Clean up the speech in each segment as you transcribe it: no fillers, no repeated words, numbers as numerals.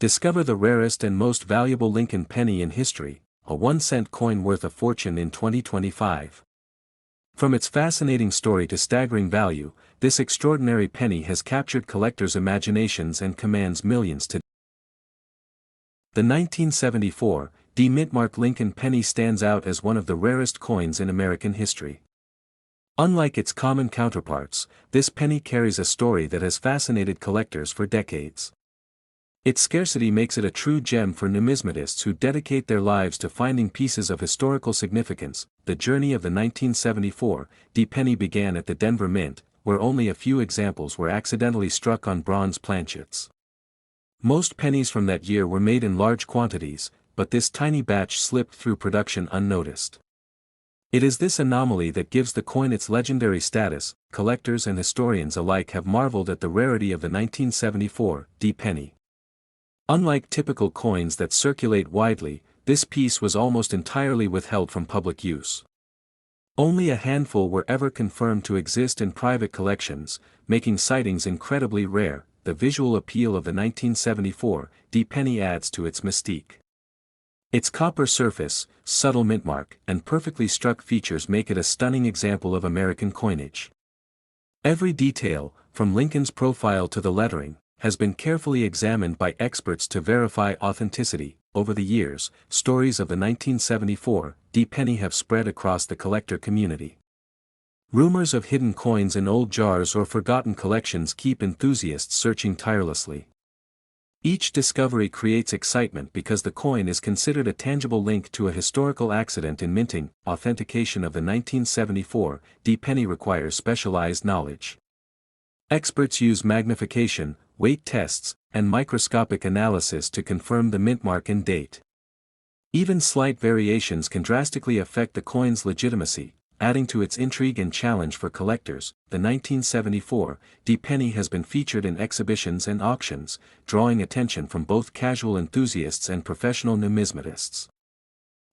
Discover the rarest and most valuable Lincoln penny in history, a 1-cent coin worth a fortune in 2025. From its fascinating story to staggering value, this extraordinary penny has captured collectors' imaginations and commands millions today. The 1974 D-Mint Lincoln penny stands out as one of the rarest coins in American history. Unlike its common counterparts, this penny carries a story that has fascinated collectors for decades. Its scarcity makes it a true gem for numismatists who dedicate their lives to finding pieces of historical significance. The journey of the 1974 D-penny began at the Denver Mint, where only a few examples were accidentally struck on bronze planchets. Most pennies from that year were made in large quantities, but this tiny batch slipped through production unnoticed. It is this anomaly that gives the coin its legendary status. Collectors and historians alike have marveled at the rarity of the 1974 D-penny. Unlike typical coins that circulate widely, this piece was almost entirely withheld from public use. Only a handful were ever confirmed to exist in private collections, making sightings incredibly rare. The visual appeal of the 1974 D-penny adds to its mystique. Its copper surface, subtle mintmark, and perfectly struck features make it a stunning example of American coinage. Every detail, from Lincoln's profile to the lettering, has been carefully examined by experts to verify authenticity. Over the years, stories of the 1974 D-penny have spread across the collector community. Rumors of hidden coins in old jars or forgotten collections keep enthusiasts searching tirelessly. Each discovery creates excitement because the coin is considered a tangible link to a historical accident in minting. Authentication of the 1974 D-penny requires specialized knowledge. Experts use magnification, weight tests, and microscopic analysis to confirm the mintmark and date. Even slight variations can drastically affect the coin's legitimacy, adding to its intrigue and challenge for collectors. The 1974 D-penny has been featured in exhibitions and auctions, drawing attention from both casual enthusiasts and professional numismatists.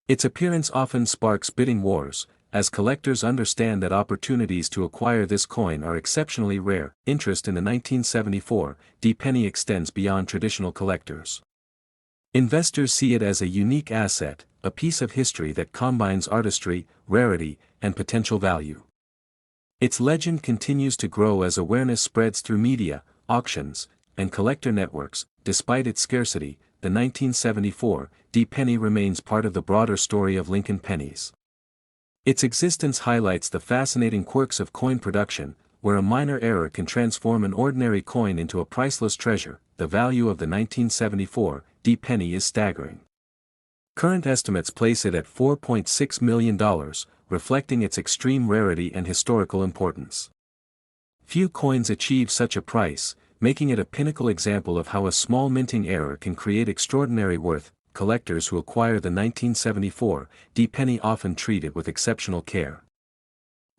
Its appearance often sparks bidding wars, as collectors understand that opportunities to acquire this coin are exceptionally rare. Interest in the 1974 D-penny extends beyond traditional collectors. Investors see it as a unique asset, a piece of history that combines artistry, rarity, and potential value. Its legend continues to grow as awareness spreads through media, auctions, and collector networks. Despite its scarcity, the 1974 D-penny remains part of the broader story of Lincoln pennies. Its existence highlights the fascinating quirks of coin production, where a minor error can transform an ordinary coin into a priceless treasure. The value of the 1974 D-penny is staggering. Current estimates place it at $4.6 million, reflecting its extreme rarity and historical importance. Few coins achieve such a price, making it a pinnacle example of how a small minting error can create extraordinary worth. Collectors who acquire the 1974 D-penny often treat it with exceptional care.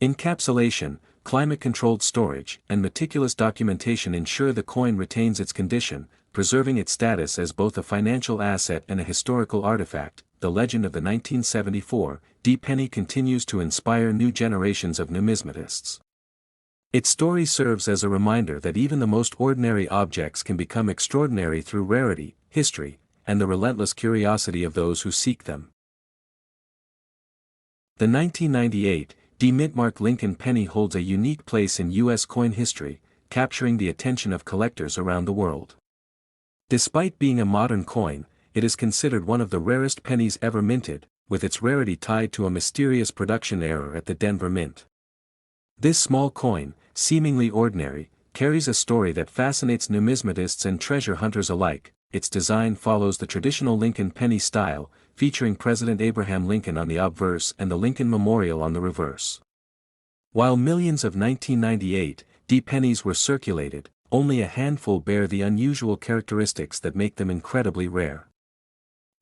Encapsulation, climate-controlled storage, and meticulous documentation ensure the coin retains its condition, preserving its status as both a financial asset and a historical artifact. The legend of the 1974 D-penny continues to inspire new generations of numismatists. Its story serves as a reminder that even the most ordinary objects can become extraordinary through rarity, history, and the relentless curiosity of those who seek them. The 1998 D-Mint Lincoln penny holds a unique place in U.S. coin history, capturing the attention of collectors around the world. Despite being a modern coin, it is considered one of the rarest pennies ever minted, with its rarity tied to a mysterious production error at the Denver Mint. This small coin, seemingly ordinary, carries a story that fascinates numismatists and treasure hunters alike. Its design follows the traditional Lincoln penny style, featuring President Abraham Lincoln on the obverse and the Lincoln Memorial on the reverse. While millions of 1998 D-pennies were circulated, only a handful bear the unusual characteristics that make them incredibly rare.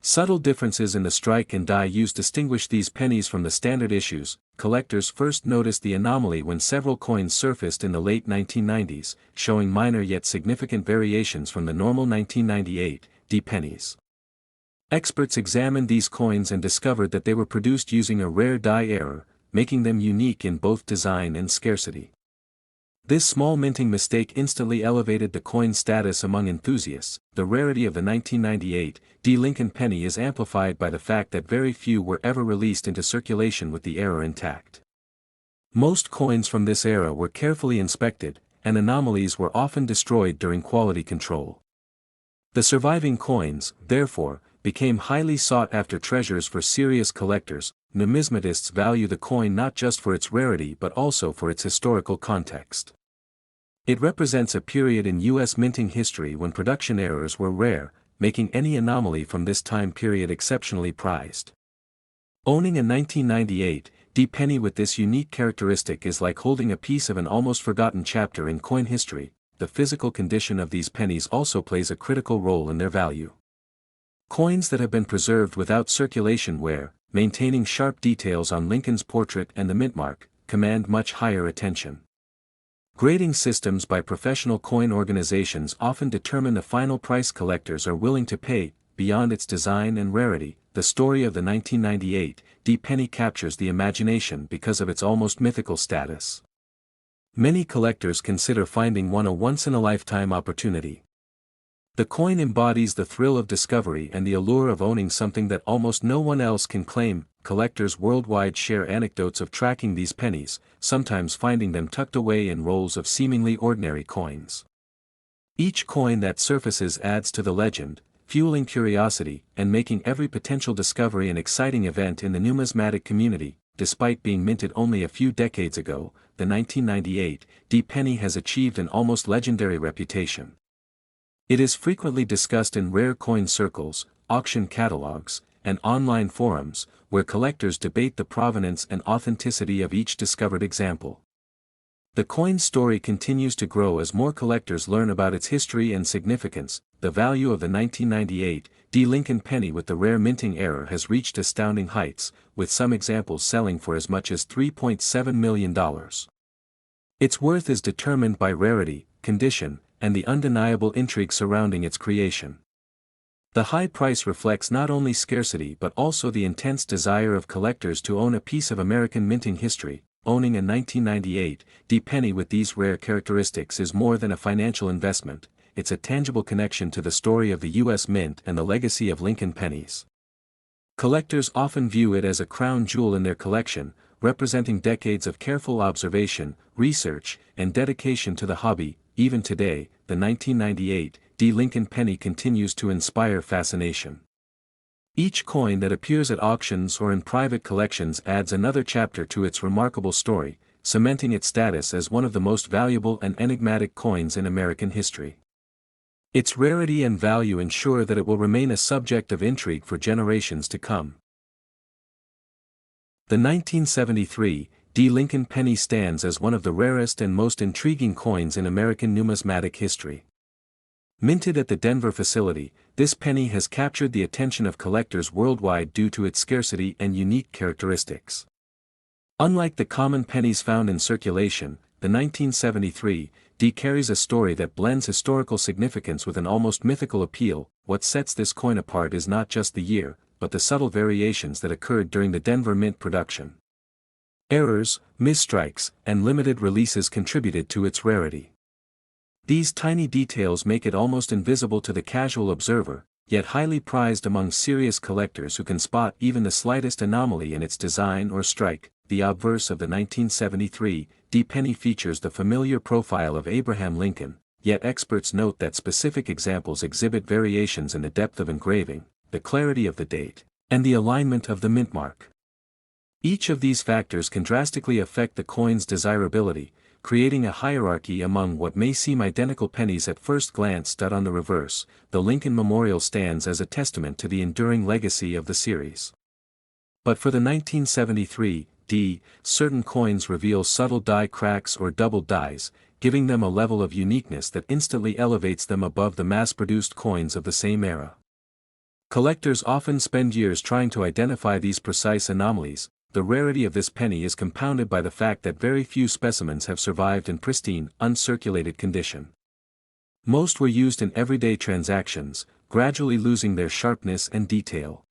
Subtle differences in the strike and die used distinguish these pennies from the standard issues. Collectors first noticed the anomaly when several coins surfaced in the late 1990s, showing minor yet significant variations from the normal 1998 D-pennies. Experts examined these coins and discovered that they were produced using a rare die error, making them unique in both design and scarcity. This small minting mistake instantly elevated the coin's status among enthusiasts. The rarity of the 1998 D. Lincoln penny is amplified by the fact that very few were ever released into circulation with the error intact. Most coins from this era were carefully inspected, and anomalies were often destroyed during quality control. The surviving coins, therefore, became highly sought-after treasures for serious collectors. Numismatists value the coin not just for its rarity but also for its historical context. It represents a period in U.S. minting history when production errors were rare, making any anomaly from this time period exceptionally prized. Owning a 1998 D penny with this unique characteristic is like holding a piece of an almost forgotten chapter in coin history. The physical condition of these pennies also plays a critical role in their value. Coins that have been preserved without circulation wear, maintaining sharp details on Lincoln's portrait and the mint mark, command much higher attention. Grading systems by professional coin organizations often determine the final price collectors are willing to pay. Beyond its design and rarity, the story of the 1998 D penny captures the imagination because of its almost mythical status. Many collectors consider finding one a once-in-a-lifetime opportunity. The coin embodies the thrill of discovery and the allure of owning something that almost no one else can claim. Collectors worldwide share anecdotes of tracking these pennies, sometimes finding them tucked away in rolls of seemingly ordinary coins. Each coin that surfaces adds to the legend, fueling curiosity and making every potential discovery an exciting event in the numismatic community. Despite being minted only a few decades ago, the 1998 D penny has achieved an almost legendary reputation. It is frequently discussed in rare coin circles, auction catalogs, and online forums, where collectors debate the provenance and authenticity of each discovered example. The coin's story continues to grow as more collectors learn about its history and significance. The value of the 1998 D Lincoln penny with the rare minting error has reached astounding heights, with some examples selling for as much as $3.7 million. Its worth is determined by rarity, condition, and the undeniable intrigue surrounding its creation. The high price reflects not only scarcity but also the intense desire of collectors to own a piece of American minting history. Owning a 1998 D penny with these rare characteristics is more than a financial investment, it's a tangible connection to the story of the U.S. Mint and the legacy of Lincoln pennies. Collectors often view it as a crown jewel in their collection, representing decades of careful observation, research, and dedication to the hobby. Even today, the 1998 D Lincoln penny continues to inspire fascination. Each coin that appears at auctions or in private collections adds another chapter to its remarkable story, cementing its status as one of the most valuable and enigmatic coins in American history. Its rarity and value ensure that it will remain a subject of intrigue for generations to come. The 1973 D Lincoln penny stands as one of the rarest and most intriguing coins in American numismatic history. Minted at the Denver facility, this penny has captured the attention of collectors worldwide due to its scarcity and unique characteristics. Unlike the common pennies found in circulation, the 1973 D carries a story that blends historical significance with an almost mythical appeal. What sets this coin apart is not just the year, but the subtle variations that occurred during the Denver Mint production. Errors, misstrikes, and limited releases contributed to its rarity. These tiny details make it almost invisible to the casual observer, yet highly prized among serious collectors who can spot even the slightest anomaly in its design or strike. The obverse of the 1973 D penny features the familiar profile of Abraham Lincoln, yet experts note that specific examples exhibit variations in the depth of engraving, the clarity of the date, and the alignment of the mint mark. Each of these factors can drastically affect the coin's desirability, creating a hierarchy among what may seem identical pennies at first glance. On the reverse, the Lincoln Memorial stands as a testament to the enduring legacy of the series. But for the 1973 D, certain coins reveal subtle die cracks or double dies, giving them a level of uniqueness that instantly elevates them above the mass-produced coins of the same era. Collectors often spend years trying to identify these precise anomalies. The rarity of this penny is compounded by the fact that very few specimens have survived in pristine, uncirculated condition. Most were used in everyday transactions, gradually losing their sharpness and detail.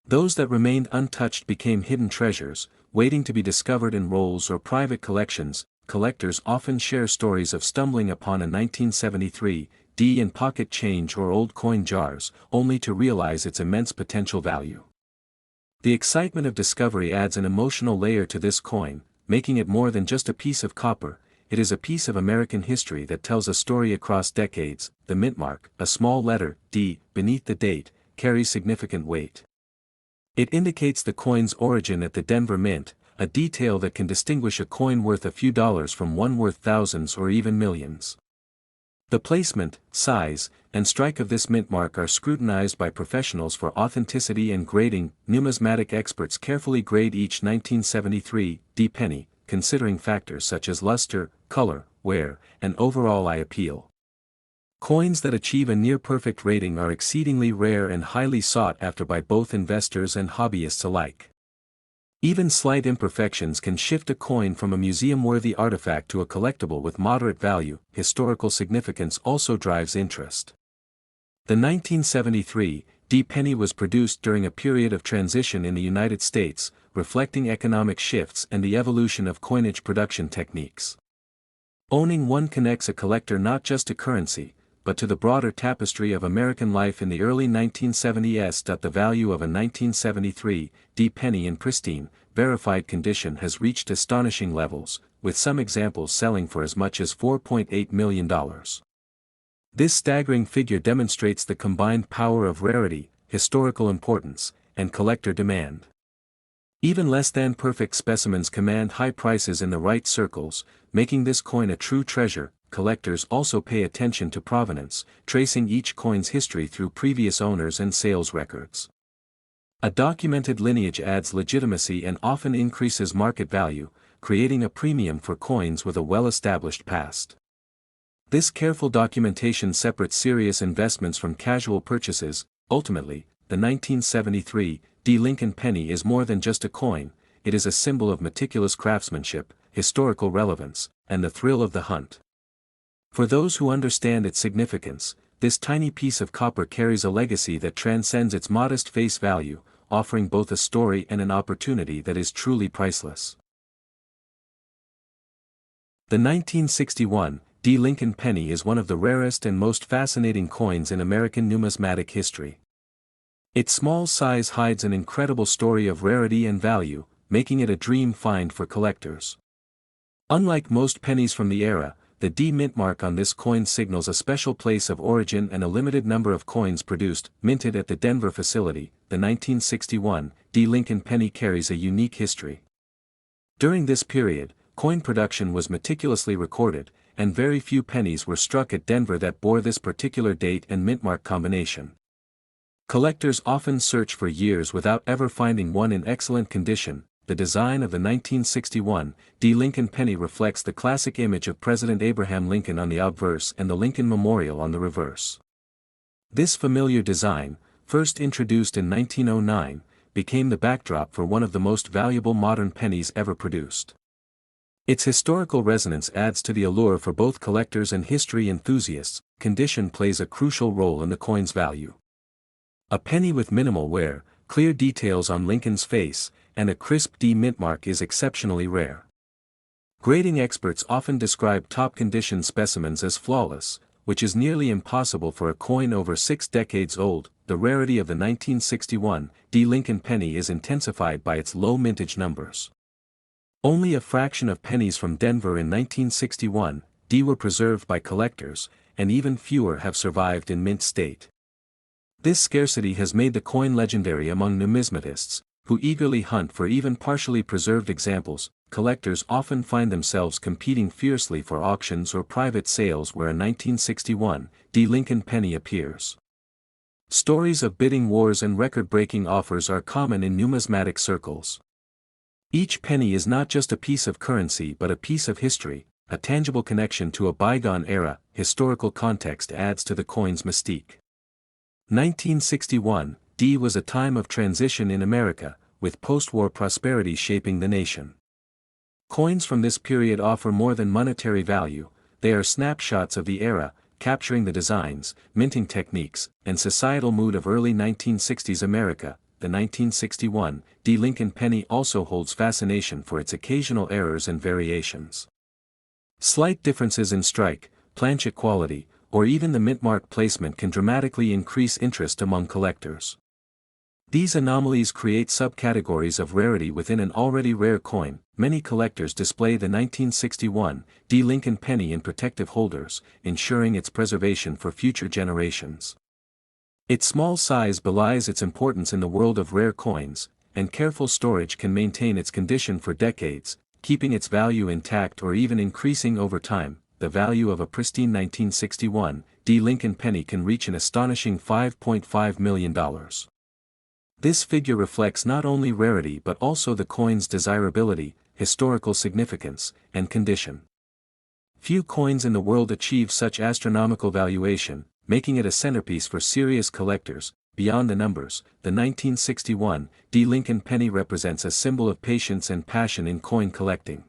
Those that remained untouched became hidden treasures, waiting to be discovered in rolls or private collections. collectors often share stories of stumbling upon a 1973 D in pocket change or old coin jars, only to realize its immense potential value. The excitement of discovery adds an emotional layer to this coin, making it more than just a piece of copper. It is a piece of American history that tells a story across decades. The mint mark, a small letter, D, beneath the date, carries significant weight. It indicates the coin's origin at the Denver Mint, a detail that can distinguish a coin worth a few dollars from one worth thousands or even millions. The placement, size, and strike of this mint mark are scrutinized by professionals for authenticity and grading. Numismatic experts carefully grade each 1973 D penny, considering factors such as luster, color, wear, and overall eye appeal. Coins that achieve a near-perfect rating are exceedingly rare and highly sought after by both investors and hobbyists alike. Even slight imperfections can shift a coin from a museum-worthy artifact to a collectible with moderate value. Historical significance also drives interest. The 1973 D penny was produced during a period of transition in the United States, reflecting economic shifts and the evolution of coinage production techniques. Owning one connects a collector not just to currency, but to the broader tapestry of American life in the early 1970s. The value of a 1973 D penny in pristine, verified condition has reached astonishing levels, with some examples selling for as much as $4.8 million. This staggering figure demonstrates the combined power of rarity, historical importance, and collector demand. Even less-than-perfect specimens command high prices in the right circles, making this coin a true treasure. Collectors also pay attention to provenance, tracing each coin's history through previous owners and sales records. A documented lineage adds legitimacy and often increases market value, creating a premium for coins with a well-established past. This careful documentation separates serious investments from casual purchases. Ultimately, the 1973 D Lincoln penny is more than just a coin, it is a symbol of meticulous craftsmanship, historical relevance, and the thrill of the hunt. For those who understand its significance, this tiny piece of copper carries a legacy that transcends its modest face value, offering both a story and an opportunity that is truly priceless. The 1961 D Lincoln penny is one of the rarest and most fascinating coins in American numismatic history. Its small size hides an incredible story of rarity and value, making it a dream find for collectors. Unlike most pennies from the era, the D mint mark on this coin signals a special place of origin and a limited number of coins produced, minted at the Denver facility. The 1961 D Lincoln penny carries a unique history. During this period, coin production was meticulously recorded, and very few pennies were struck at Denver that bore this particular date and mint mark combination. Collectors often search for years without ever finding one in excellent condition. The design of the 1961 D Lincoln penny reflects the classic image of President Abraham Lincoln on the obverse and the Lincoln Memorial on the reverse. This familiar design, first introduced in 1909, became the backdrop for one of the most valuable modern pennies ever produced. Its historical resonance adds to the allure for both collectors and history enthusiasts. Condition plays a crucial role in the coin's value. A penny with minimal wear, clear details on Lincoln's face, and a crisp D mint mark is exceptionally rare. Grading experts often describe top-condition specimens as flawless, which is nearly impossible for a coin over 6 decades old. The rarity of the 1961 D Lincoln penny is intensified by its low mintage numbers. Only a fraction of pennies from Denver in 1961 D were preserved by collectors, and even fewer have survived in mint state. This scarcity has made the coin legendary among numismatists, who eagerly hunt for even partially preserved examples. Collectors often find themselves competing fiercely for auctions or private sales where a 1961 D Lincoln penny appears. Stories of bidding wars and record-breaking offers are common in numismatic circles. Each penny is not just a piece of currency but a piece of history, a tangible connection to a bygone era. Historical context adds to the coin's mystique. 1961 D was a time of transition in America, with post-war prosperity shaping the nation. Coins from this period offer more than monetary value, they are snapshots of the era, capturing the designs, minting techniques, and societal mood of early 1960s America. The 1961 D Lincoln penny also holds fascination for its occasional errors and variations. Slight differences in strike, planchet quality, or even the mintmark placement can dramatically increase interest among collectors. These anomalies create subcategories of rarity within an already rare coin. Many collectors display the 1961 D. Lincoln penny in protective holders, ensuring its preservation for future generations. Its small size belies its importance in the world of rare coins, and careful storage can maintain its condition for decades, keeping its value intact or even increasing over time. The value of a pristine 1961 D. Lincoln penny can reach an astonishing $5.5 million. This figure reflects not only rarity but also the coin's desirability, historical significance, and condition. Few coins in the world achieve such astronomical valuation, making it a centerpiece for serious collectors. Beyond the numbers, the 1961 D. Lincoln penny represents a symbol of patience and passion in coin collecting.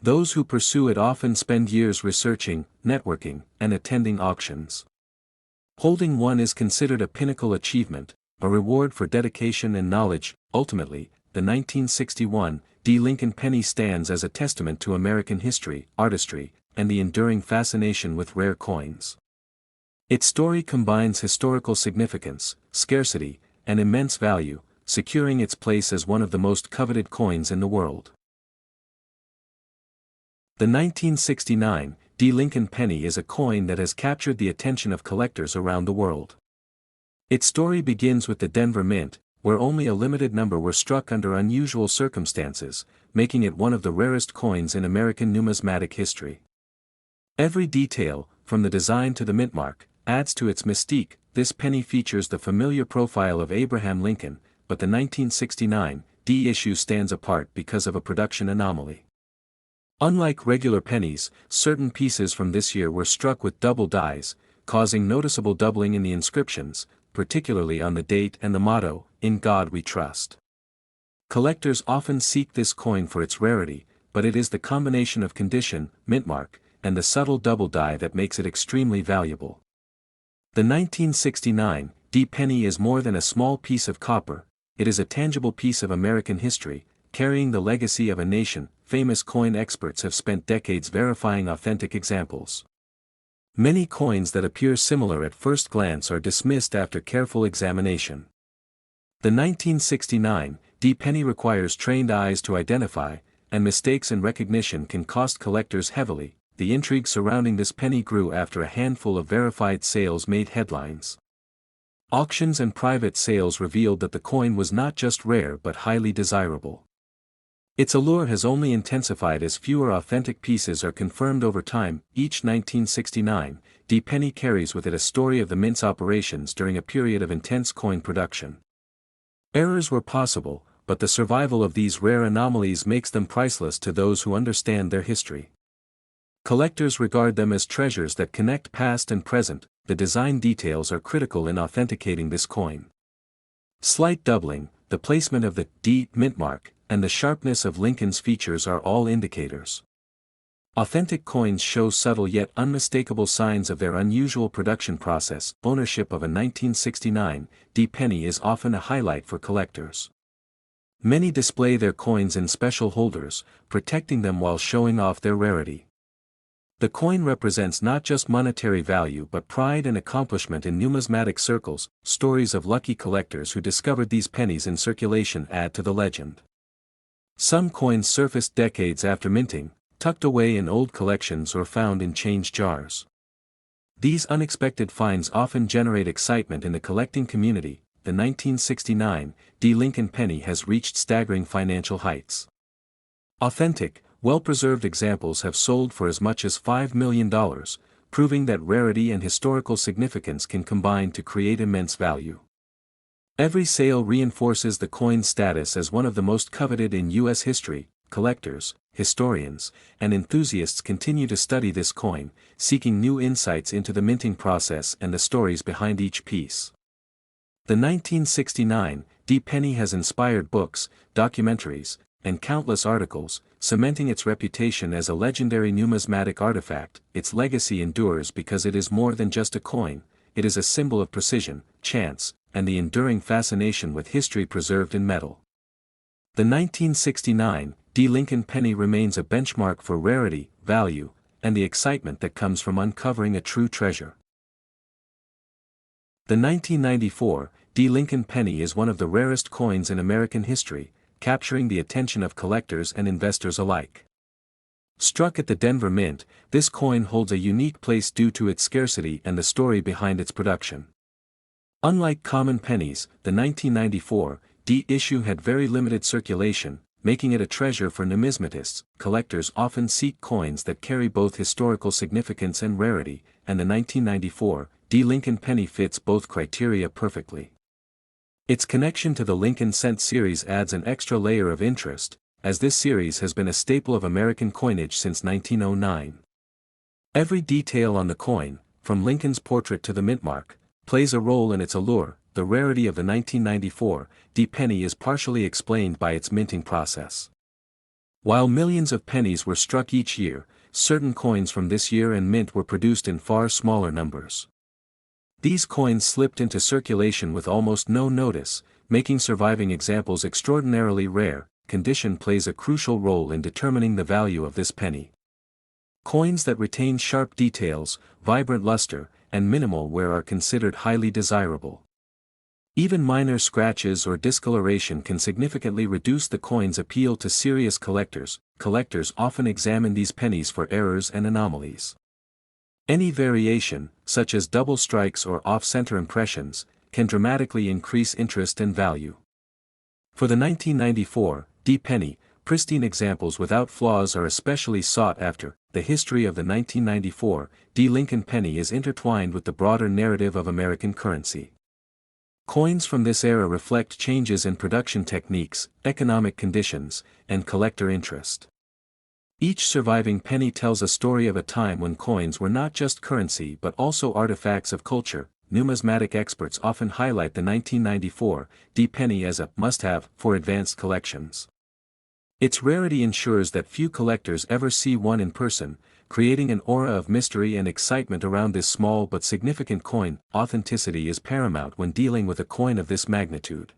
Those who pursue it often spend years researching, networking, and attending auctions. Holding one is considered a pinnacle achievement, a reward for dedication and knowledge. Ultimately, the 1961 D. Lincoln penny stands as a testament to American history, artistry, and the enduring fascination with rare coins. Its story combines historical significance, scarcity, and immense value, securing its place as one of the most coveted coins in the world. The 1969 D. Lincoln penny is a coin that has captured the attention of collectors around the world. Its story begins with the Denver Mint, where only a limited number were struck under unusual circumstances, making it one of the rarest coins in American numismatic history. Every detail, from the design to the mintmark, adds to its mystique. This penny features the familiar profile of Abraham Lincoln, but the 1969 D issue stands apart because of a production anomaly. Unlike regular pennies, certain pieces from this year were struck with double dies, causing noticeable doubling in the inscriptions, particularly on the date and the motto, "In God We Trust." Collectors often seek this coin for its rarity, but it is the combination of condition, mintmark, and the subtle double die that makes it extremely valuable. The 1969 D penny is more than a small piece of copper, it is a tangible piece of American history, carrying the legacy of a nation. Famous coin experts have spent decades verifying authentic examples. Many coins that appear similar at first glance are dismissed after careful examination. The 1969 D penny requires trained eyes to identify, and mistakes in recognition can cost collectors heavily. The intrigue surrounding this penny grew after a handful of verified sales made headlines. Auctions and private sales revealed that the coin was not just rare but highly desirable. Its allure has only intensified as fewer authentic pieces are confirmed over time. Each 1969 D penny carries with it a story of the mint's operations during a period of intense coin production. Errors were possible, but the survival of these rare anomalies makes them priceless to those who understand their history. Collectors regard them as treasures that connect past and present. The design details are critical in authenticating this coin. Slight doubling, the placement of the D mintmark, and the sharpness of Lincoln's features are all indicators. Authentic coins show subtle yet unmistakable signs of their unusual production process. Ownership of a 1969 D penny is often a highlight for collectors. Many display their coins in special holders, protecting them while showing off their rarity. The coin represents not just monetary value but pride and accomplishment in numismatic circles. Stories of lucky collectors who discovered these pennies in circulation add to the legend. Some coins surfaced decades after minting, tucked away in old collections or found in change jars. These unexpected finds often generate excitement in the collecting community. The 1969 D Lincoln penny has reached staggering financial heights. Authentic, well-preserved examples have sold for as much as $5 million, proving that rarity and historical significance can combine to create immense value. Every sale reinforces the coin's status as one of the most coveted in U.S. history. Collectors, historians, and enthusiasts continue to study this coin, seeking new insights into the minting process and the stories behind each piece. The 1969 D penny has inspired books, documentaries, and countless articles, cementing its reputation as a legendary numismatic artifact. Its legacy endures because it is more than just a coin, it is a symbol of precision, chance, and the enduring fascination with history preserved in metal. The 1969 D Lincoln penny remains a benchmark for rarity, value, and the excitement that comes from uncovering a true treasure. The 1994 D. Lincoln penny is one of the rarest coins in American history, capturing the attention of collectors and investors alike. Struck at the Denver Mint, this coin holds a unique place due to its scarcity and the story behind its production. Unlike common pennies, the 1994 D issue had very limited circulation, making it a treasure for numismatists. Collectors often seek coins that carry both historical significance and rarity, and the 1994 D. Lincoln penny fits both criteria perfectly. Its connection to the Lincoln cent series adds an extra layer of interest, as this series has been a staple of American coinage since 1909. Every detail on the coin, from Lincoln's portrait to the mint mark, plays a role in its allure. The rarity of the 1994 D penny is partially explained by its minting process. While millions of pennies were struck each year, certain coins from this year and mint were produced in far smaller numbers. These coins slipped into circulation with almost no notice, making surviving examples extraordinarily rare. Condition plays a crucial role in determining the value of this penny. Coins that retain sharp details, vibrant luster, and minimal wear are considered highly desirable. Even minor scratches or discoloration can significantly reduce the coin's appeal to serious collectors. Collectors often examine these pennies for errors and anomalies. Any variation, such as double strikes or off-center impressions, can dramatically increase interest and value. For the 1994 D penny, pristine examples without flaws are especially sought after. The history of the 1994 D. Lincoln penny is intertwined with the broader narrative of American currency. Coins from this era reflect changes in production techniques, economic conditions, and collector interest. Each surviving penny tells a story of a time when coins were not just currency but also artifacts of culture. Numismatic experts often highlight the 1994 D penny as a must-have for advanced collections. Its rarity ensures that few collectors ever see one in person, creating an aura of mystery and excitement around this small but significant coin. Authenticity is paramount when dealing with a coin of this magnitude.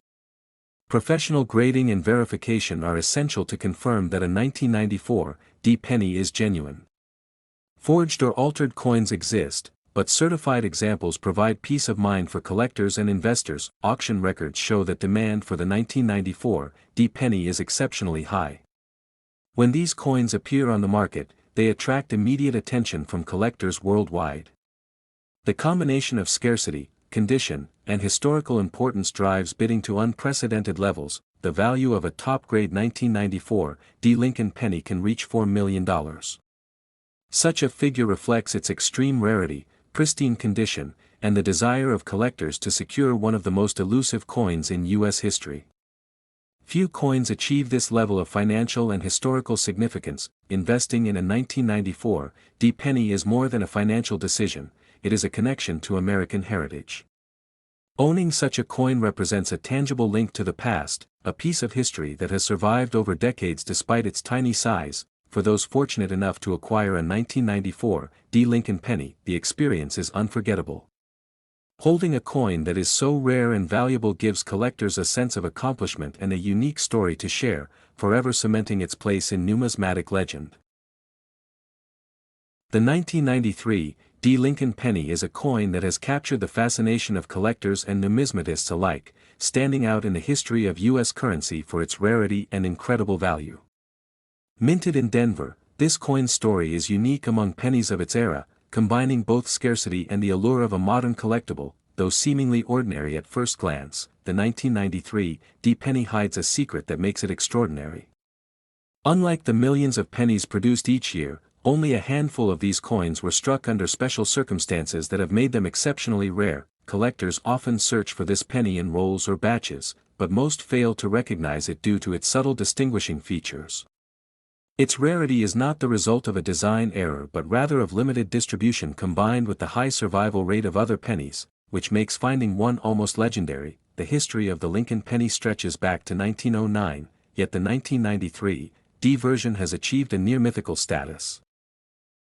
Professional grading and verification are essential to confirm that a 1994 D penny is genuine. Forged or altered coins exist, but certified examples provide peace of mind for collectors and investors. Auction records show that demand for the 1994 D penny is exceptionally high. When these coins appear on the market, they attract immediate attention from collectors worldwide. The combination of scarcity, condition, and historical importance drives bidding to unprecedented levels. The value of a top-grade 1994 D. Lincoln penny can reach $4 million. Such a figure reflects its extreme rarity, pristine condition, and the desire of collectors to secure one of the most elusive coins in U.S. history. Few coins achieve this level of financial and historical significance. Investing in a 1994 D penny is more than a financial decision, it is a connection to American heritage. Owning such a coin represents a tangible link to the past, a piece of history that has survived over decades despite its tiny size. For those fortunate enough to acquire a 1994 D. Lincoln penny, the experience is unforgettable. Holding a coin that is so rare and valuable gives collectors a sense of accomplishment and a unique story to share, forever cementing its place in numismatic legend. The 1993 D. Lincoln penny is a coin that has captured the fascination of collectors and numismatists alike, standing out in the history of U.S. currency for its rarity and incredible value. Minted in Denver, this coin's story is unique among pennies of its era, combining both scarcity and the allure of a modern collectible. Though seemingly ordinary at first glance, the 1993 D penny hides a secret that makes it extraordinary. Unlike the millions of pennies produced each year, only a handful of these coins were struck under special circumstances that have made them exceptionally rare. Collectors often search for this penny in rolls or batches, but most fail to recognize it due to its subtle distinguishing features. Its rarity is not the result of a design error but rather of limited distribution combined with the high survival rate of other pennies, which makes finding one almost legendary. The history of the Lincoln penny stretches back to 1909, yet the 1993 D version has achieved a near-mythical status.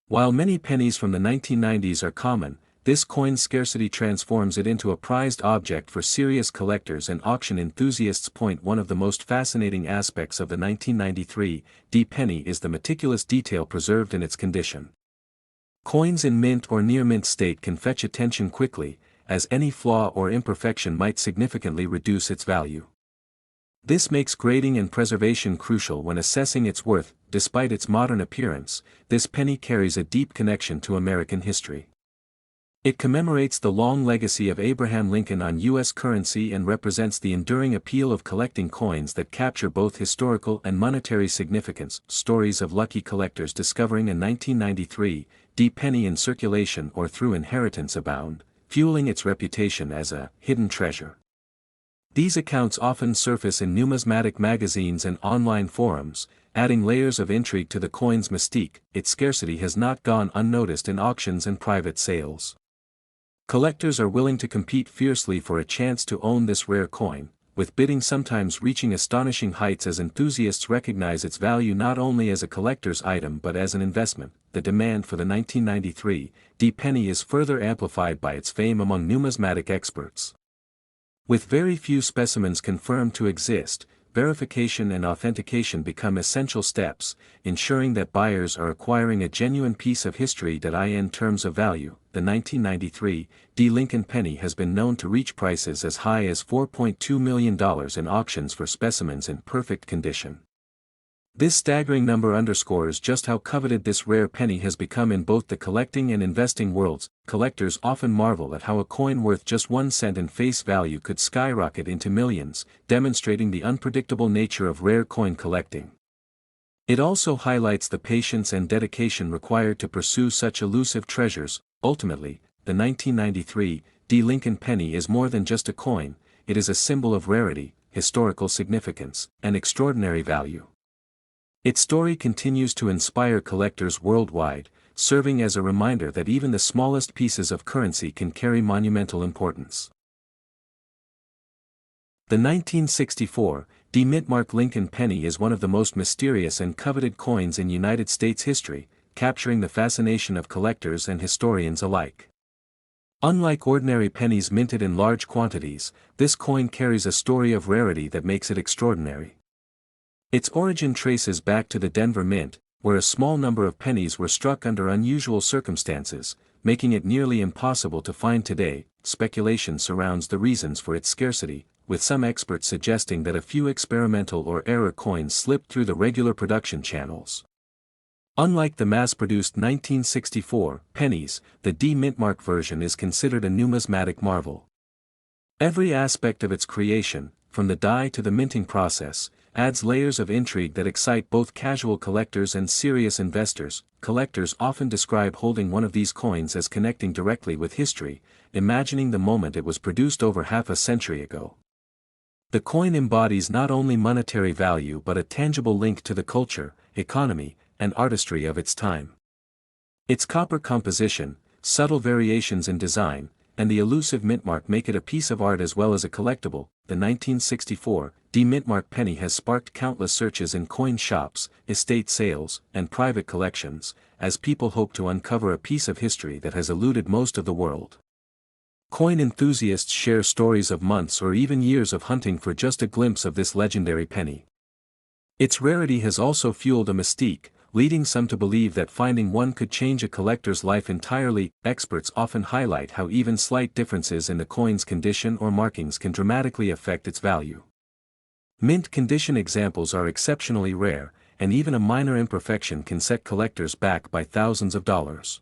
While many pennies from the 1990s are common, this coin's scarcity transforms it into a prized object for serious collectors and auction enthusiasts. One of the most fascinating aspects of the 1993 D penny is the meticulous detail preserved in its condition. Coins in mint or near-mint state can fetch attention quickly, as any flaw or imperfection might significantly reduce its value. This makes grading and preservation crucial when assessing its worth. Despite its modern appearance, this penny carries a deep connection to American history. It commemorates the long legacy of Abraham Lincoln on U.S. currency and represents the enduring appeal of collecting coins that capture both historical and monetary significance. Stories of lucky collectors discovering a 1993 D penny in circulation or through inheritance abound, fueling its reputation as a hidden treasure. These accounts often surface in numismatic magazines and online forums, adding layers of intrigue to the coin's mystique. Its scarcity has not gone unnoticed in auctions and private sales. Collectors are willing to compete fiercely for a chance to own this rare coin, with bidding sometimes reaching astonishing heights as enthusiasts recognize its value not only as a collector's item but as an investment. The demand for the 1993 D penny is further amplified by its fame among numismatic experts. With very few specimens confirmed to exist, verification and authentication become essential steps, ensuring that buyers are acquiring a genuine piece of history. In terms of value, the 1993 D Lincoln penny has been known to reach prices as high as $4.2 million in auctions for specimens in perfect condition. This staggering number underscores just how coveted this rare penny has become in both the collecting and investing worlds. Collectors often marvel at how a coin worth just 1 cent in face value could skyrocket into millions, demonstrating the unpredictable nature of rare coin collecting. It also highlights the patience and dedication required to pursue such elusive treasures. Ultimately, the 1993 D Lincoln penny is more than just a coin, it is a symbol of rarity, historical significance, and extraordinary value. Its story continues to inspire collectors worldwide, serving as a reminder that even the smallest pieces of currency can carry monumental importance. The 1964 D Mintmark Lincoln penny is one of the most mysterious and coveted coins in United States history, capturing the fascination of collectors and historians alike. Unlike ordinary pennies minted in large quantities, this coin carries a story of rarity that makes it extraordinary. Its origin traces back to the Denver Mint, where a small number of pennies were struck under unusual circumstances, making it nearly impossible to find today. Speculation surrounds the reasons for its scarcity, with some experts suggesting that a few experimental or error coins slipped through the regular production channels. Unlike the mass-produced 1964 pennies, the D Mintmark version is considered a numismatic marvel. Every aspect of its creation, from the die to the minting process, adds layers of intrigue that excite both casual collectors and serious investors. Collectors often describe holding one of these coins as connecting directly with history, imagining the moment it was produced over half a century ago. The coin embodies not only monetary value but a tangible link to the culture, economy, and artistry of its time. Its copper composition, subtle variations in design, and the elusive mintmark make it a piece of art as well as a collectible. The 1964 D Mintmark penny has sparked countless searches in coin shops, estate sales, and private collections, as people hope to uncover a piece of history that has eluded most of the world. Coin enthusiasts share stories of months or even years of hunting for just a glimpse of this legendary penny. Its rarity has also fueled a mystique, leading some to believe that finding one could change a collector's life entirely. Experts often highlight how even slight differences in the coin's condition or markings can dramatically affect its value. Mint condition examples are exceptionally rare, and even a minor imperfection can set collectors back by thousands of dollars.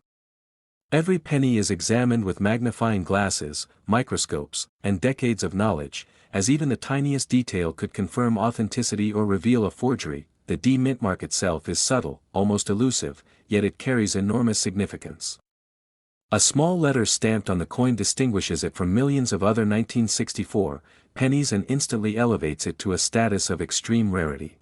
Every penny is examined with magnifying glasses, microscopes, and decades of knowledge, as even the tiniest detail could confirm authenticity or reveal a forgery. The D Mintmark itself is subtle, almost elusive, yet it carries enormous significance. A small letter stamped on the coin distinguishes it from millions of other 1964 pennies and instantly elevates it to a status of extreme rarity.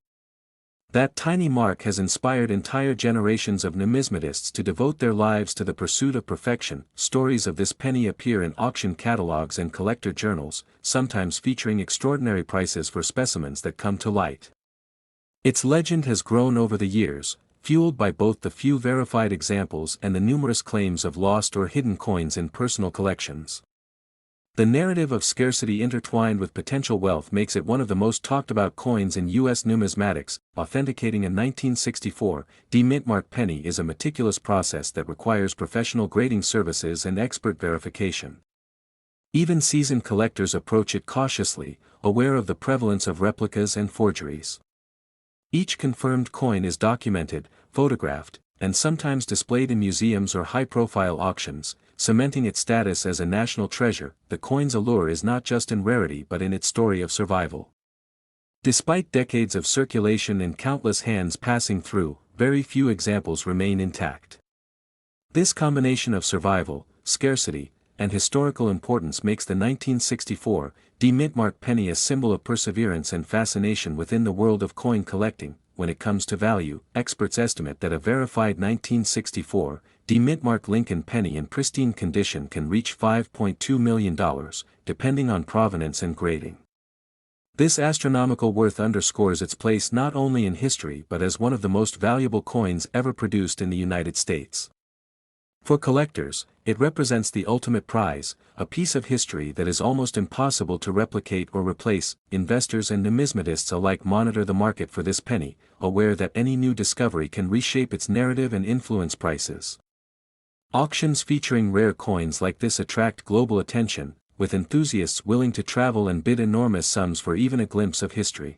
That tiny mark has inspired entire generations of numismatists to devote their lives to the pursuit of perfection. Stories of this penny appear in auction catalogs and collector journals, sometimes featuring extraordinary prices for specimens that come to light. Its legend has grown over the years, fueled by both the few verified examples and the numerous claims of lost or hidden coins in personal collections. The narrative of scarcity intertwined with potential wealth makes it one of the most talked about coins in U.S. numismatics. Authenticating a 1964 D-mint-mark penny is a meticulous process that requires professional grading services and expert verification. Even seasoned collectors approach it cautiously, aware of the prevalence of replicas and forgeries. Each confirmed coin is documented, photographed, and sometimes displayed in museums or high-profile auctions, cementing its status as a national treasure. The coin's allure is not just in rarity but in its story of survival. Despite decades of circulation and countless hands passing through, very few examples remain intact. This combination of survival, scarcity, and historical importance makes the 1964 D-mint-mark penny a symbol of perseverance and fascination within the world of coin collecting. When it comes to value, experts estimate that a verified 1964 D-mint-mark Lincoln penny in pristine condition can reach $5.2 million, depending on provenance and grading. This astronomical worth underscores its place not only in history but as one of the most valuable coins ever produced in the United States. For collectors, it represents the ultimate prize, a piece of history that is almost impossible to replicate or replace. Investors and numismatists alike monitor the market for this penny, aware that any new discovery can reshape its narrative and influence prices. Auctions featuring rare coins like this attract global attention, with enthusiasts willing to travel and bid enormous sums for even a glimpse of history.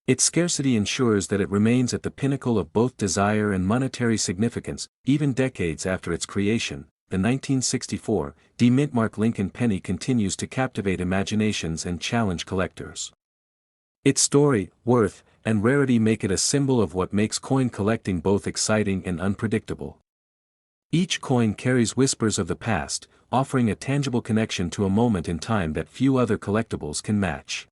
Its scarcity ensures that it remains at the pinnacle of both desire and monetary significance, even decades after its creation. The 1964 D-mint-mark Lincoln penny continues to captivate imaginations and challenge collectors. Its story, worth, and rarity make it a symbol of what makes coin collecting both exciting and unpredictable. Each coin carries whispers of the past, offering a tangible connection to a moment in time that few other collectibles can match.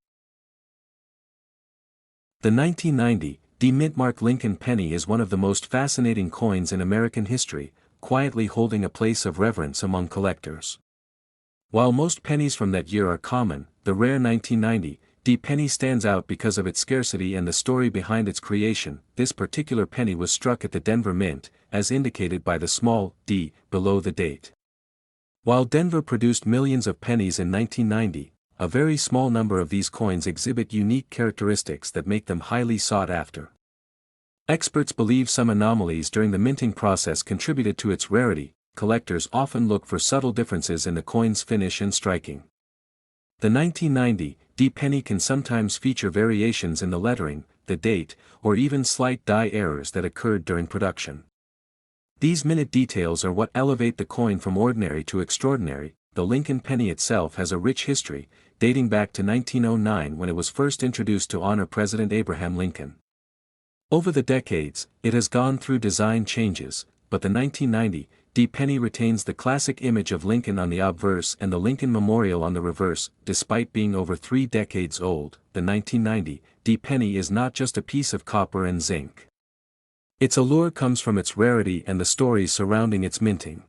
The 1990 D-mint-mark Lincoln penny is one of the most fascinating coins in American history, quietly holding a place of reverence among collectors. While most pennies from that year are common, the rare 1990 D penny stands out because of its scarcity and the story behind its creation. This particular penny was struck at the Denver Mint, as indicated by the small d below the date. While Denver produced millions of pennies in 1990, a very small number of these coins exhibit unique characteristics that make them highly sought after. Experts believe some anomalies during the minting process contributed to its rarity. Collectors often look for subtle differences in the coin's finish and striking. The 1990 D penny can sometimes feature variations in the lettering, the date, or even slight die errors that occurred during production. These minute details are what elevate the coin from ordinary to extraordinary. The Lincoln penny itself has a rich history, dating back to 1909 when it was first introduced to honor President Abraham Lincoln. Over the decades, it has gone through design changes, but the 1990 D penny retains the classic image of Lincoln on the obverse and the Lincoln Memorial on the reverse. Despite being over 3 decades old, the 1990 D penny is not just a piece of copper and zinc. Its allure comes from its rarity and the stories surrounding its minting.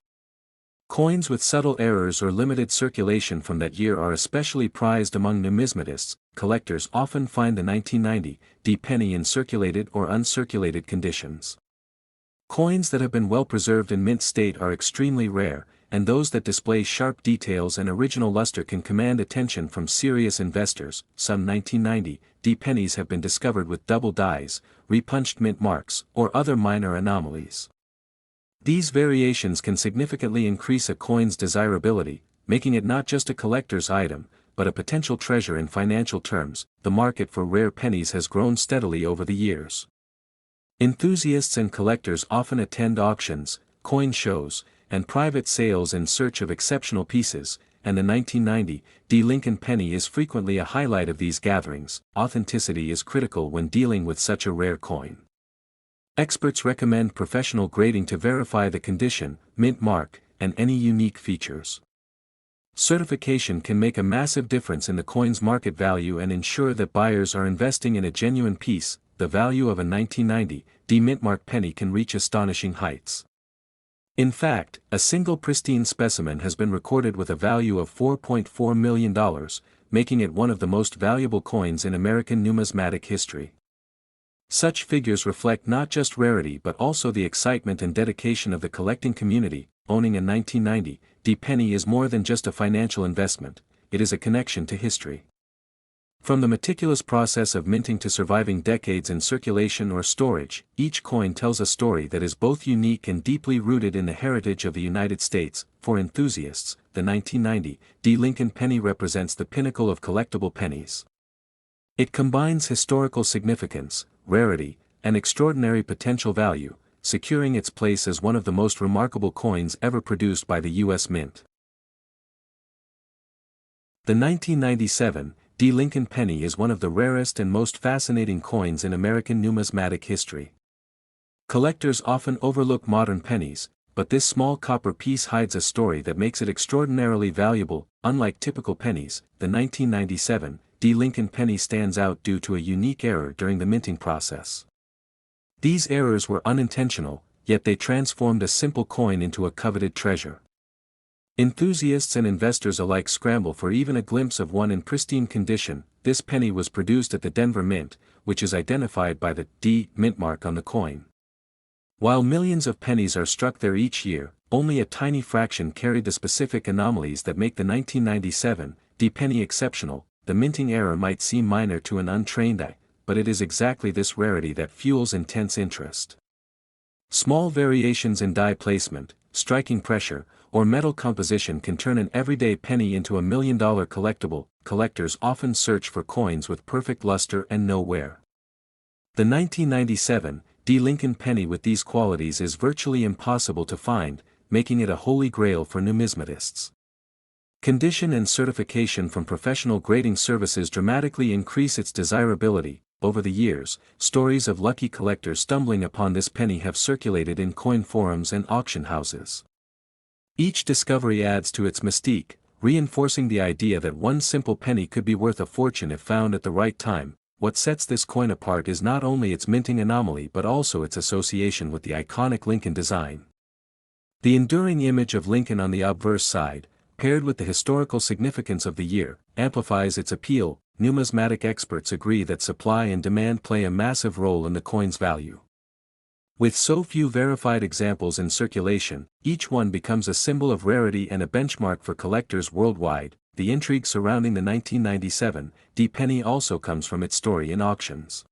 Coins with subtle errors or limited circulation from that year are especially prized among numismatists. Collectors often find the 1990 D penny in circulated or uncirculated conditions. Coins that have been well preserved in mint state are extremely rare, and those that display sharp details and original luster can command attention from serious investors. Some 1990 D pennies have been discovered with double dies, repunched mint marks, or other minor anomalies. These variations can significantly increase a coin's desirability, making it not just a collector's item, but a potential treasure in financial terms. The market for rare pennies has grown steadily over the years. Enthusiasts and collectors often attend auctions, coin shows, and private sales in search of exceptional pieces, and the 1990 D Lincoln penny is frequently a highlight of these gatherings. Authenticity is critical when dealing with such a rare coin. Experts recommend professional grading to verify the condition, mint mark, and any unique features. Certification can make a massive difference in the coin's market value and ensure that buyers are investing in a genuine piece. The value of a 1990 D mint-mark penny can reach astonishing heights. In fact, a single pristine specimen has been recorded with a value of $4.4 million, making it one of the most valuable coins in American numismatic history. Such figures reflect not just rarity but also the excitement and dedication of the collecting community. Owning a 1990 D penny is more than just a financial investment, it is a connection to history. From the meticulous process of minting to surviving decades in circulation or storage, each coin tells a story that is both unique and deeply rooted in the heritage of the United States. For enthusiasts, the 1990 D Lincoln penny represents the pinnacle of collectible pennies. It combines historical significance, rarity, and extraordinary potential value, securing its place as one of the most remarkable coins ever produced by the U.S. Mint. The 1997 D Lincoln penny is one of the rarest and most fascinating coins in American numismatic history. Collectors often overlook modern pennies, but this small copper piece hides a story that makes it extraordinarily valuable. Unlike typical pennies, the 1997 D Lincoln penny stands out due to a unique error during the minting process. These errors were unintentional, yet they transformed a simple coin into a coveted treasure. Enthusiasts and investors alike scramble for even a glimpse of one in pristine condition. This penny was produced at the Denver Mint, which is identified by the D Mint mark on the coin. While millions of pennies are struck there each year, only a tiny fraction carried the specific anomalies that make the 1997 D penny exceptional. The minting error might seem minor to an untrained eye, but it is exactly this rarity that fuels intense interest. Small variations in die placement, striking pressure, or metal composition can turn an everyday penny into a million-dollar collectible. Collectors often search for coins with perfect luster and no wear. The 1997 D Lincoln penny with these qualities is virtually impossible to find, making it a holy grail for numismatists. Condition and certification from professional grading services dramatically increase its desirability. Over the years, stories of lucky collectors stumbling upon this penny have circulated in coin forums and auction houses. Each discovery adds to its mystique, reinforcing the idea that one simple penny could be worth a fortune if found at the right time. What sets this coin apart is not only its minting anomaly but also its association with the iconic Lincoln design. The enduring image of Lincoln on the obverse side, paired with the historical significance of the year, amplifies its appeal. Numismatic experts agree that supply and demand play a massive role in the coin's value. With so few verified examples in circulation, each one becomes a symbol of rarity and a benchmark for collectors worldwide. The intrigue surrounding the 1997 D penny also comes from its story in auctions.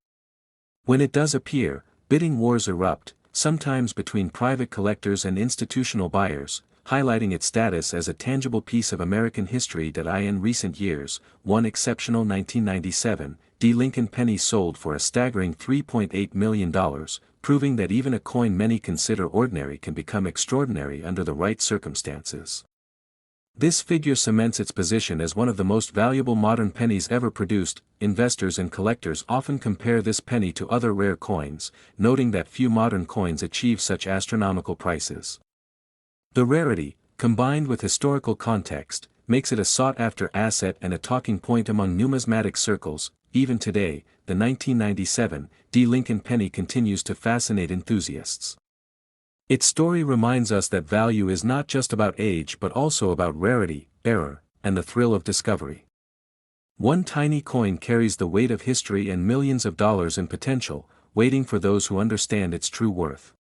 When it does appear, bidding wars erupt, sometimes between private collectors and institutional buyers, highlighting its status as a tangible piece of American history. In recent years, one exceptional 1997 D Lincoln penny sold for a staggering $3.8 million, proving that even a coin many consider ordinary can become extraordinary under the right circumstances. This figure cements its position as one of the most valuable modern pennies ever produced. Investors and collectors often compare this penny to other rare coins, noting that few modern coins achieve such astronomical prices. The rarity, combined with historical context, makes it a sought-after asset and a talking point among numismatic circles. Even today, the 1997 D Lincoln penny continues to fascinate enthusiasts. Its story reminds us that value is not just about age but also about rarity, error, and the thrill of discovery. One tiny coin carries the weight of history and millions of dollars in potential, waiting for those who understand its true worth.